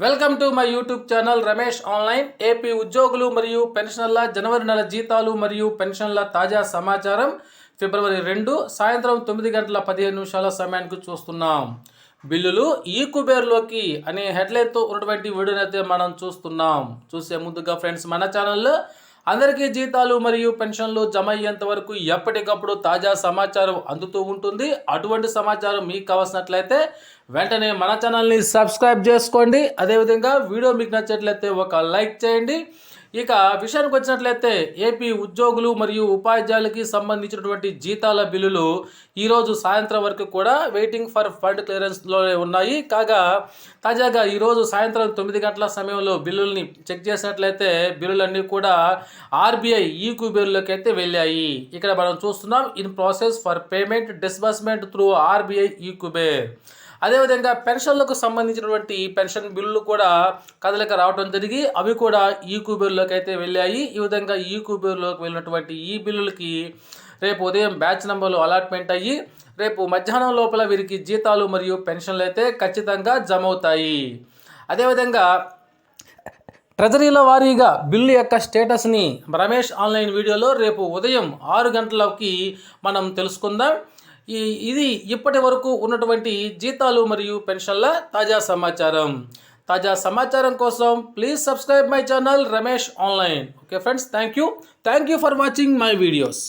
Welcome to my YouTube channel Ramesh online. AP ఉద్యోగులు మరియు పెన్షనర్ల జనవరి నెల జీతాలు మరియు పెన్షన్ల తాజా సమాచారం ఫిబ్రవరి 2 సాయంత్రం 9:15 సమయానికి చూస్తున్నాం. బిల్లులు ఈ కుబేర్లోకి అనే హెడ్లైన్తో ఉన్నటువంటి వీడియోనైతే మనం చూస్తున్నాం. చూసే ముందుగా ఫ్రెండ్స్, మన ఛానల్లో అందరికీ జీతాలు మరియు పెన్షన్లు జమ అయ్యేంత వరకు ఎప్పటికప్పుడు తాజా సమాచారం అందుతూ ఉంటుంది. అటువంటి సమాచారం మీకు కావాల్సినట్లయితే వెంటనే మన ఛానల్ని సబ్స్క్రైబ్ చేసుకోండి. అదేవిధంగా వీడియో మీకు నచ్చినట్లయితే ఒక లైక్ చేయండి. ఇక విషయానికి వచ్చినట్లయితే ఏపీ ఉద్యోగులు మరియు ఉపాధ్యాయులకి సంబంధించినటువంటి జీతాల బిల్లులు ఈరోజు సాయంత్రం వరకు కూడా వెయిటింగ్ ఫర్ ఫండ్ క్లియరెన్స్లో ఉన్నాయి. కాగా తాజాగా ఈరోజు సాయంత్రం 9 గంటల సమయంలో బిల్లుల్ని చెక్ చేసినట్లయితే బిల్లులన్నీ కూడా ఆర్బీఐ ఈ కుబేర్లోకి అయితే వెళ్ళాయి. ఇక్కడ మనం చూస్తున్నాం, in process for payment disbursement through RBI ఈ కుబేర్. అదేవిధంగా పెన్షన్లకు సంబంధించినటువంటి పెన్షన్ బిల్లులు కూడా కదలిక రావడం జరిగి అవి కూడా ఈ కుబేర్లోకి అయితే వెళ్ళాయి. ఈ విధంగా ఈ కుబేర్లోకి వెళ్ళినటువంటి ఈ బిల్లులకి రేపు ఉదయం బ్యాచ్ నెంబర్లు అలాట్మెంట్ అయ్యి రేపు మధ్యాహ్నం లోపల వీరికి జీతాలు మరియు పెన్షన్లు అయితే ఖచ్చితంగా జమ అవుతాయి. అదేవిధంగా ట్రెజరీల వారీగా బిల్లు యొక్క స్టేటస్ని రమేష్ ఆన్లైన్ వీడియోలో రేపు ఉదయం 6 గంటలకి మనం తెలుసుకుందాం. ఇది ఇప్పటి వరకు ఉన్నటువంటి జీతాలు మరియు పెన్షన్ల తాజా సమాచారం. తాజా సమాచారం కోసం please subscribe my channel Ramesh online. Okay friends, thank you for watching my videos.